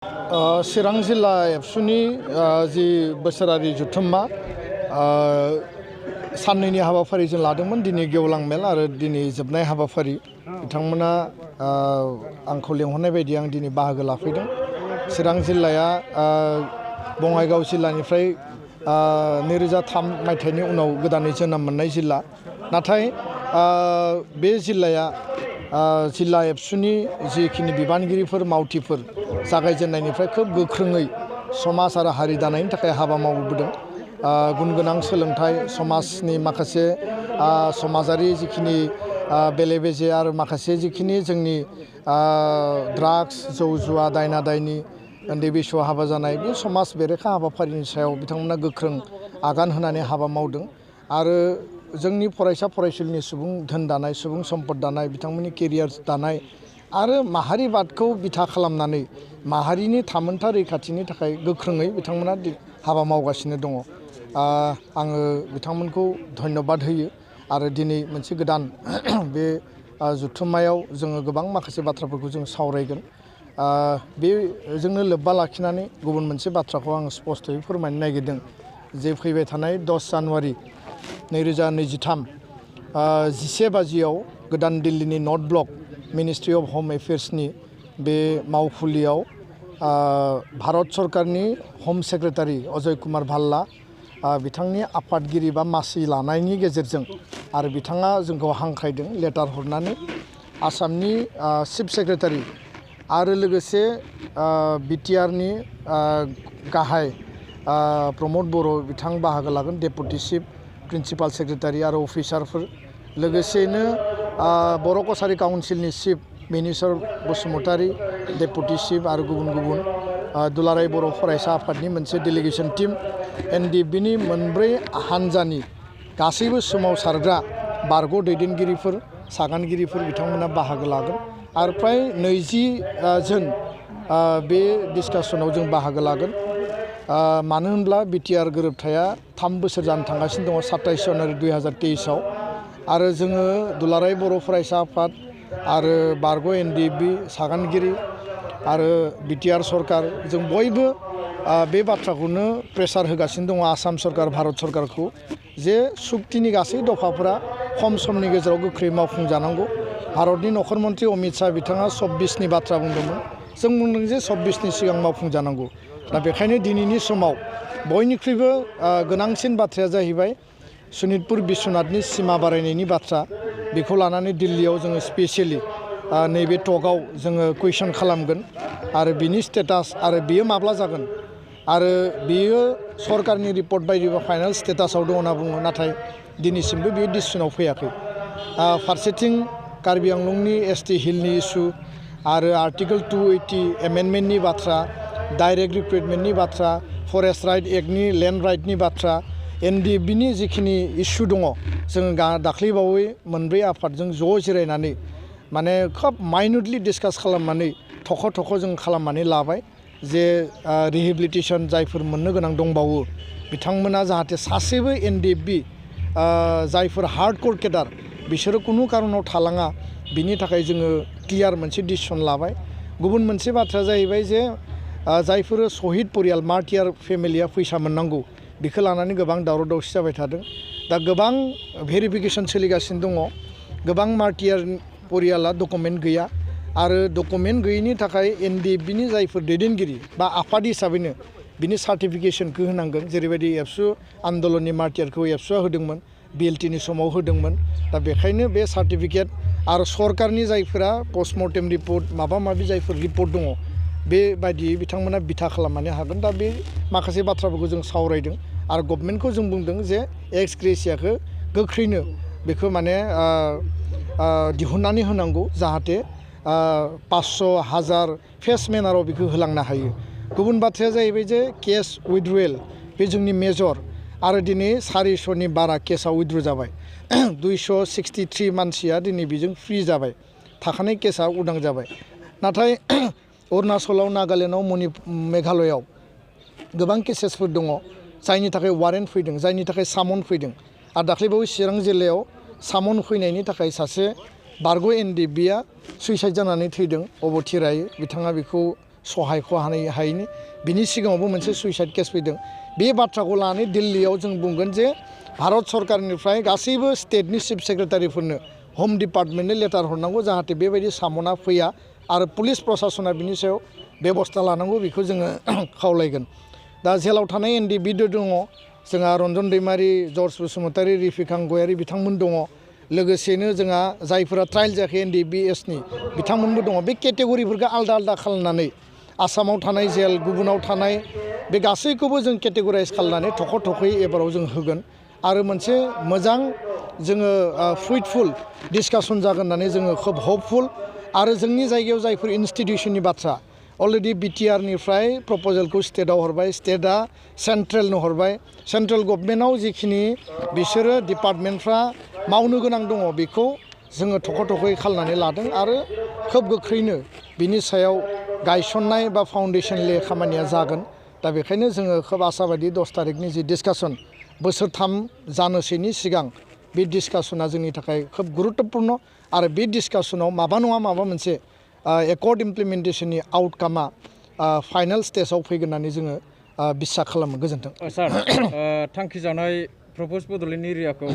चिरां जिल्ला एबसुनि जि बोसोरारि जथुम्मा साननैनि हाबाफारिजों लादोंमोन। दिनै गेवलां मेल आरो दिनै जोबनाय हाबाफारि। बिथांमोना आंखौ लेंहरनाय बायदि आं दिनै बाहागो लाफैदों। चिरां जिल्लाया बङाइगाव जिल्लानिफ्राय 2003 मायथाइनि उनाव गोदानै जोनोम मोननाय जिल्ला। नाथाय बे जिल्लाया जिल्ला एबसुनि जिखिनि बिबानगिरिफोर मावथिफोर जागायजेननायनिफ्राय खोब गोख्रोङै समाज आरो हारि दानायनि थाखाय हाबा मावबोदों। गुन गोनां सोलोंथाइ, समाजनि माखासे समाजारि जिखिनि बेले बेजे आरो माखासे जिखिनि जोंनि ड्राग्स, जौ जुवा, दायना दायनि, उन्दै बैसोआव हाबा जानाय, बे समाज बेरेखा हाबाफारिनि सायाव बिथांमोना गोख्रों आगान होनानै हाबा मावदों। आरो जोंनि फरायसा फरायसुलिनि सुबुं धोन दानाय, सुबुं सम्पद दानाय, बिथांमोननि केरियार दानाय आरो माहारिबादखौ बिथा खालामनानै माहारिनि थामोनथा रैखाथिनि थाखाय गोख्रोङै बिथांमोना हाबा मावगासिनो दङ। आङो बिथांमोनखौ धन्यबाद होयो। आरो दिनै मोनसे गोदान बे जथुम्मायाव जोङो गोबां माखासे बाथ्राफोरखौ जों सावरायगोन। बेजोंनो लोब्बा लाखिनानै गुबुन मोनसे बाथ्राखौ आं स्पष्टयै फोरमायनो नागिरदों जे फैबाय थानाय 10 जानुवारि 2023 11 बाजियाव गोदान दिल्लीनि नर्थ ब्लक मिनिस्ट्रि अफ हम एफेयार्सनि बे मावखुलियाव भारत सरकारनि हम सेक्रेटारि अजय कुमार भाल्ला बिथांनि आफादगिरि बा मासि लानायनि गेजेरजों आरो बिथाङा जोंखौ हांख्रायदों लेटार हरनानै आसामनि चिफ सेक्रेटारि आरो लोगोसे बिटिआरनि गाहाय प्रमद बर' बिथां बाहागो लागोन, डेपुटि चिफ, प्रिन्सिपाल सेक्रेटारि आरो अफिसारफोर, लोगोसेनो बर' कसारि काउन्सिलनि chief minister Basumatary, deputy chief आरो गुबुन गुबुन दुलाराय बर' फरायसा आफादनि मोनसे डेलिगेसन टीम, एनडिएफबिनि मोनब्रै हानजानि गासैबो सोमावसारग्रा बारग' दैदेनगिरिफोर, सागानगिरिफोर बिथांमोना बाहागो लागोन। आरो फ्राय 20 जन बे डिसकासनाव जों बाहागो लागोन। मानो होनब्ला बिटिआर गोरोबथाया 3 बोसोर जानो थांगासिनो दङ, 27 जानुवारि 2023आव। आरो जोङो दुलाराय बर' फरायसा आफाद आरो बारग' एनडिएफबि सागानगिरि आरो बिटिआर सरकार जों बयबो बे बाथ्राखौनो प्रेसार होगासिनो दङ आसाम सरकार, भारत सरकारखौ, जे सुक्तिनि गासै दफाफोरा खम समनि गेजेराव गोख्रै मावफुंजानांगौ। भारतनि नखर मन्त्रि अमित शाह बिथाङा 26नि बाथ्रा बुंदोंमोन। जों बुंदों जे 26नि सिगां मावफुंजानांगौ। दा बेखायनो दिनैनि समाव बयनिख्रुइबो गोनांसिन बाथ्राया जाहैबाय सनितपुर बिश्वनाथनि सिमा बारायनायनि बाथ्रा। बेखौ लानानै दिल्लीयाव जोङो स्पेसियेलि नैबे टकआव जोङो कुइसन खालामगोन आरो बिनि स्टेटास आरो बियो माब्ला जागोन आरो बियो सरकारनि रिपर्ट बायदिबा फाइनाल स्टेटासाव दङ होनना बुङो, नाथाय दिनैसिमबो बियो डिसिसनाव फैयाखै। फारसेथिं कार्बि आंलंनि एसटि हिलनि इस्यु आरो आर्टिकोल 280 एमेन्डमेन्टनि बाथ्रा, डाइरेक्ट रिक्रुइटमेन्टनि बाथ्रा, फरेस्ट राइट एक्टनि लेन्ड राइटनि बाथ्रा, एनडिएफबिनि जिखिनि इस्यु दङ, जोङो दाख्लैबावै मोनब्रै आफादजों ज' जिरायनानै माने खोब माइन्युटलि डिसकास खालामनानै थख' जों खालामनानै लाबाय जे रिहेबिलिटेसन जायफोर मोननो गोनां दंबावो बिथांमोना जाहाथे सासेबो एनडिएफबि जायफोर हार्डक'र केडार बिसोरो खुनु कारनाव थालाङा, बिनि थाखाय जोङो क्लियार मोनसे डिसिसन लाबाय। गुबुन मोनसे बाथ्राया जाहैबाय जे जायफोर शहीद परियाल मार्टियार फेमिलिया फैसा मोननांगौ, बेखौ लानानै गोबां दावराव दावसि जाबाय थादों। दा गोबां भेरिफिकेसन सोलिगासिनो दङ। गोबां मार्टियार परियाला डकुमेन्ट गैया आरो डकुमेन्ट गैयैनि थाखाय एनडिएफबिनि जायफोर दैदेनगिरि बा आफाद हिसाबैनो बिनि सार्टिफिकेसनखौ होनांगोन। जेरैबायदि एबसु आन्दलननि मार्टियारखौ एबसुआ होदोंमोन, बिएलटिनि समाव होदोंमोन। दा बेखायनो बे सार्टिफिकेट आरो सरकारनि जायफोरा पस्टमर्टेम रिपर्ट माबा माबि जायफोर रिपर्ट दङ, बेबायदियै बिथांमोना बिथा खालामनानै हागोन। दा बे माखासे बाथ्राफोरखौ जों सावरायदों आरो गभर्नमेन्टखौ जों बुंदों जे एक्स ग्रेसियाखौ गोख्रैनो बेखौ माने दिहुननानै होनांगौ, जाहाथे 500, 1000 फेस मेनाराव बेखौ होलांनो हायो। गुबुन बाथ्राया जाहैबाय जे केस उइथड्रयेल, बे जोंनि मेजर, आरो दिनै 400नि बारा केसआ उइथड्र जाबाय। 263 मानसिया दिनै बेजों फ्रि जाबाय, थाखानाय केसआ उदां जाबाय। नाथाय अरुणाचलाव, नागालेण्डआव, मेघालयआव गोबां केसेसफोर दङ जायनि थाखाय वारेन्ट फैदों, जायनि थाखाय सामन फैदों। आरो दाख्लैबावै चिरां जिल्लायाव सामन फैनायनि थाखाय सासे बारग' एनडिएफबिया सुइसाइड जानानै थैदों, अबथिरायै बिथाङा बेखौ सहायख' हायैनि बिनि सिगाङावबो मोनसे सुइसाइड केस फैदों बे बाथ्राखौ लानानै दिल्लीयाव जों बुंगोन जे भारत सरकारनिफ्राय गासैबो स्टेटनि चिफ सेक्रेटारिफोरनो हम डिपार्टमेन्टनो लेटार हरनांगौ जाहाथे बेबायदि सामना फैया आरो पुलिस प्रशासना बिनि सायाव बेबस्था लानांगौ बेखौ जोङो खावलायगोन दा जेलाव थानाय एनडिबिद दङ जोंहा रन्जन दैमारि जर्ज बसुमतारी रिफिकां गयारि बिथांमोन दङ लोगोसेनो जोंहा जायफोरा ट्रायल जायाखै एनडिबिएसनि बिथांमोनबो दङ बे केटेगरिफोरखौ आलदा आलदा खालामनानै आसामाव थानाय जेल गुबुनाव थानाय बे गासैखौबो जों केटेगराइज खालामनानै थख'यै एबाराव जों होगोन आरो मोनसे मोजां जोङो फ्रुइटफुल डिसकासन जागोन होननानै जोङो खोब हपफुल आरो जोंनि जायगायाव जायफोर इनस्टिटिउसननि बाथ्रा अलरेडि बिटिआरनिफ्राय प्रप'जेलखौ स्टेटआव हरबाय स्टेटआ सेन्ट्रेलनो हरबाय सेन्ट्रेल गभर्नमेन्टआव जिखिनि बिसोरो डिपार्टमेन्टफ्रा मावनो गोनां दङ बेखौ जोङो थख'यै खालामनानै लादों आरो खोब गोख्रैनो बिनि सायाव गायसननाय बा फाउन्डेसन ले खामानिया जागोन दा बेखायनो जोङो खोब आसाबादि 10 तारिखनि जि डिसकासन बोसोरथाम जानोसैनि सिगां बे डिसकासना जोंनि थाखाय खोब गुरुत्तपुर्ण आरो बे डिसकासनाव माबा नङा माबा मोनसे एकर्ड इमप्लिमेन्टेसननि आउटकामा फाइनाल स्टेजाव फैगोन होननानै जोङो बिसा खालामो गोजोन्थों सार थांखि जानाय प्रप'ज बड'लेण्ड एरियाखौ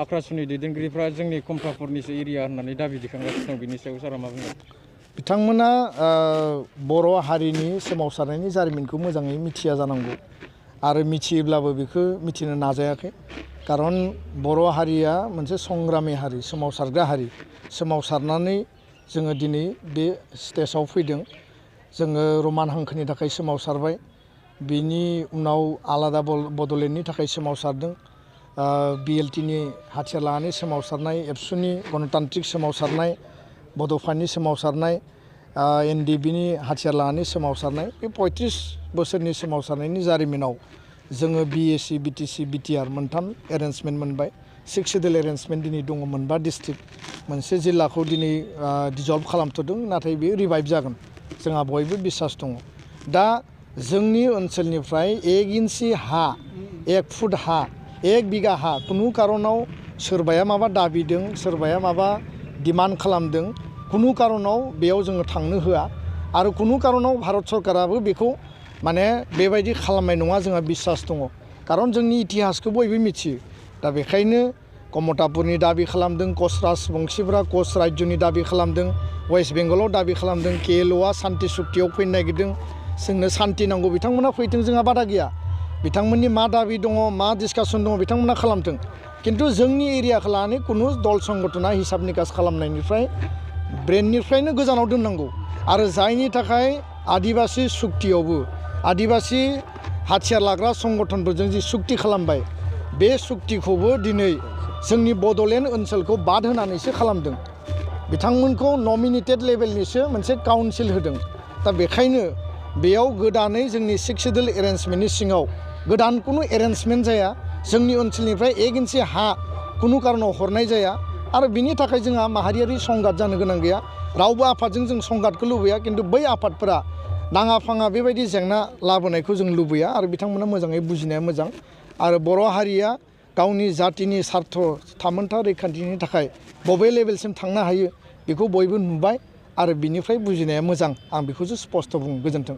आक्रासुनि दैदेनगिरिफ्रा जोंनि कमतापुरनिसो एरिया होननानै दाबि दिखांगासिनो दं बिनि सायाव सारा मा बुङो बिथांमोना बर' हारिनि सोमावसारनायनि जारिमिनखौ मोजाङै मिथिया जानांगौ आरो मिथियोब्लाबो बेखौ मिथिनो नाजायाखै कारन बर' हारिया मोनसे संग्रामि हारि सोमावसारग्रा हारि सोमावसारनानै जोङो दिनै बे स्टेजाव फैदों जोङो रमान हांखोनि थाखाय सोमावसारबाय बिनि उनाव आलादा बड'लेण्डनि थाखाय सोमावसारदों बिएलटिनि हाथियार लानानै सोमावसारनाय एबसुनि गणतान्त्रिक सोमावसारनाय बड'फानि सोमावसारनाय एनडिबिनि हाथियार लानानै सोमावसारनाय बे 35 बोसोरनि सोमावसारनायनि जारिमिनाव जोङो बिएसि बिटिसि बिटिआर मोनथाम एरेन्जमेन्ट मोनबाय 6 सिडुल एरेन्जमेन्ट दिनै दङ मोनबा डिस्ट्रिक्ट मोनसे जिल्लाखौ दिनै डिजल्भ खालामथ'दों नाथाय बेयो रिभाइभ जागोन जोंहा बयबो बिसास दङ दा जोंनि ओनसोलनिफ्राय 1 इन्सि हा 1 फुट हा 1 बिगा हा खुनु कारनाव सोरबाया माबा दाबिदों सोरबाया माबा डिमान्ड खालामदों खुनु कारनाव बेयाव जोङो थांनो होआ आरो खुनु कारनाव भारत सरकाराबो बेखौ माने बेबायदि खालामनाय नङा जोंहा बिसास दङ कारन जोंनि इतिहासखौ बयबो मिथियो दा बेखायनो कमतापुरनि दाबि खालामदों कच राजबंसिफ्रा कच रायजोनि दाबि खालामदों वेस्ट बेंगलाव दाबि खालामदों केएलअआ सान्ति सुक्तियाव फैनो नागिरदों जोंनो सान्ति नांगौ बिथांमोना फैथों जोंहा बादा गैया बिथांमोननि मा दाबि दङ मा डिसकासन दङ बिथांमोना खालामथों किन्तु जोंनि एरियाखौ लानानै खुनु दल संगठना हिसाब निकास खालामनायनिफ्राय ब्रेननिफ्रायनो गोजानाव दोननांगौ आरो जायनि थाखाय आदिबासि सुक्तियावबो आदिबासि हाथियार लाग्रा संगठनफोरजों जि सुक्ति खालामबाय बे सुक्तिखौबो दिनै जोंनि बड'लेण्ड ओनसोलखौ बाद होनानैसो खालामदों बिथांमोनखौ नमिनेटेड लेभेलनिसो मोनसे काउन्सिल होदों दा बेखायनो बेयाव गोदानै जोंनि 6 सिडुल एरेन्जमेन्टनि सिङाव गोदान खुनु एरेन्जमेन्ट जाया जोंनि ओनसोलनिफ्राय 1 इन्सि हा खुनु कारनाव हरनाय जाया आरो बिनि थाखाय जोंहा माहारियारि संघात जानो गोनां गैया रावबो आफादजों जों संघातखौ लुबैया किन्तु बै आफादफोरा नाङा फाङा बेबायदि जेंना लाबोनायखौ जों लुबैया आरो बिथांमोना मोजाङै बुजिनाया मोजां आरो बर' हारिया गावनि जातिनि सार्थ थामोन्था रैखाथिनि थाखाय बबे लेभेलसिम थांनो हायो बेखौ बयबो नुबाय आरो बिनिफ्राय बुजिनाया मोजां आं बेखौसो स्पष्ट बुङो गोजोन्थों।